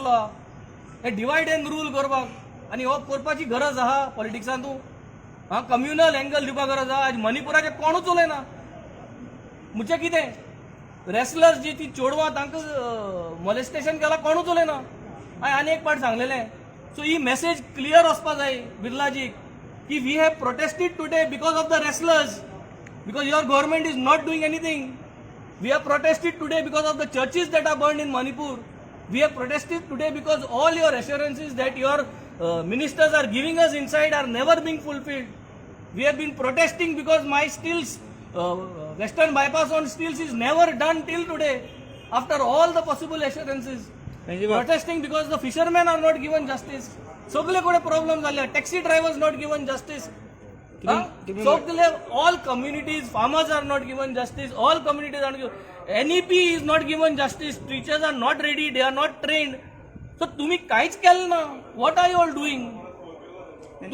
आसलो हे divide and rule करपाक आनी हो करपाची गरज आहा पॉलिटिक्सांतू कम्युनल एंगल दिवपाक गरज आहा. आज मणिपुराचे कोणूच उलयना. म्हणजे कितें रेसलर्स जी ती चोडवां तांकां मॉलेस्टेशन केलां कोणूच उलयना. हांवें आनी एक पाट सांगलेलें. सो ही मेसेज क्लियर वचपा जाय बिर्लाजीक की we have protested today because of the wrestlers, because your government is not doing anything. We have protested today because of the churches that are burned in Manipur. We have protested today because all your assurances that your ministers are giving us inside are never being fulfilled. We have been protesting because my stills, western bypass on stills is never done till today after all the possible assurances. Protesting because the fishermen are not given justice. Sogle kode problem zale, taxi drivers not given justice. So all communities, farmers are not given justice, all communities are not given. NEP is not given justice, teachers are not ready, they are not trained. So तुम्ही काहीच केलं ना. What are you all doing?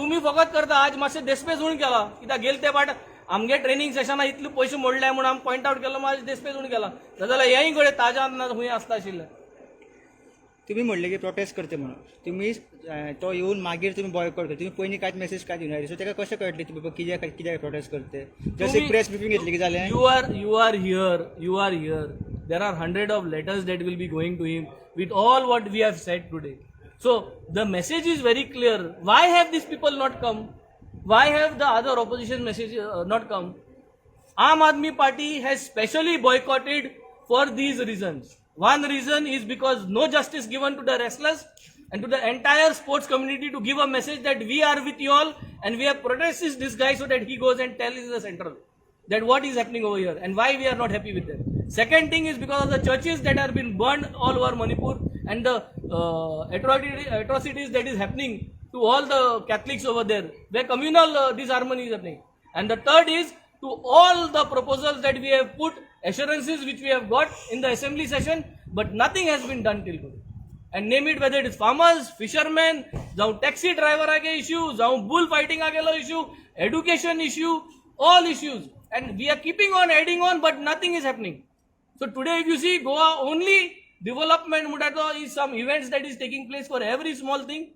तुम्ही फकत करता. आज मातशे देस्पेजून केला कित्याक गेल ते पाट आमगे ट्रेनिंग सेशना इतले पयशे मोडले म्हणून आमकां पॉयंट आवट केलो. माझे देस्पेजून केला जाल्यार हेंय गडे ताज्या खूंय आसता आशिल्लें. तुम्ही म्हणले की प्रोटेस्ट करते म्हणून तुम्ही तो येऊन मागीर तुम्ही बॉयकॉट करता. तुम्ही पयलीं कांयच मेसेज काय दिवना. सो ताका कशें कळटलें की बाबा कित्याक प्रोटेस्ट करते. जस्ट एक प्रेस ब्रिफींग घेतली की जालें. You are here. There are hundreds of letters that will be going to him with all what we have said today. So the message is very clear. Why have these people not come? Why have the other opposition message not come? Aam Aadmi Party has specially boycotted for these reasons. One reason is because no justice given to the wrestlers and to the entire sports community to give a message that we are with you all and we have protested this guy so that he goes and tells the central that what is happening over here and why we are not happy with them. Second thing is because of the churches that have been burned all over Manipur and the atrocities that is happening to all the Catholics over there where communal disharmony is happening. And the third is to all the proposals that we have put, assurances which we have got in the assembly session, but nothing has been done till today. And name it whether it is farmers, fishermen, जाऊं taxi driver आगे issue, जाऊं bull fighting आगेलो issue, education issue, all issues. And we are keeping on adding on, but nothing is happening. So today if you see Goa only development mutato is some events that is taking place for every small thing,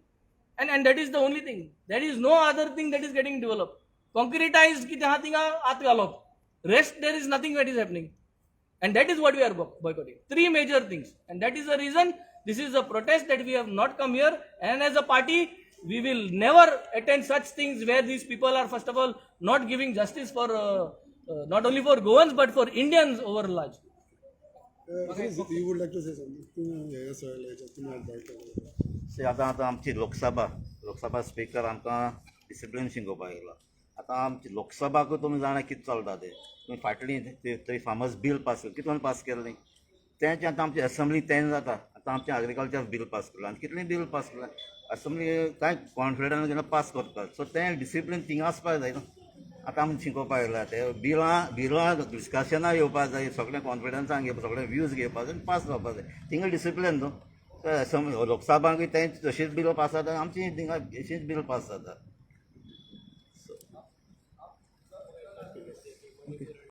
and that is the only thing. There is no other thing that is getting developed. Concretized की त्या थिंगा आत घालप. Rest there is nothing that is happening. And that is what we are boycotting. Three major things. And that is the reason this is a protest that we have not come here. And as a party, we will never attend such things where these people are first of all not giving justice for not only for Goans but for Indians over large. You would like to say something? Yes, See, आता आमची Lok Sabha speaker आमकां discipline शिकोवपाक येयला. आतां आमची लोकसभाक तुमी जाणा कितें चलता तें. तुमी फाटलीं थंय फार्मर्स बील पास केलें. कितल्यान पास केलें तेंचें आतां आमच्या असेंब्ली तें जाता. आतां आमचें एग्रीकल्चर बील पास केलां आनी कितलें बील पास केलां. असेंब्ली कांय कॉन्फिडंस घेवन पास करता. सो तें डिसिप्लीन थिंगा आसपाक जाय न्हू. आतां आमी शिकोवपाक येयला तें बिलां डिस्कशनां येवपाक जाय. सगळें कॉन्फिडन्सान घेवपाक सगळें व्यूज घेवपाक जाय आनी पास जावपाक जाय. थिंगा डिसिप्लीन न्हू. लोकसभाक तें तशीच बील पास जाता. आमची थिंगा अशीच बील पास जाता.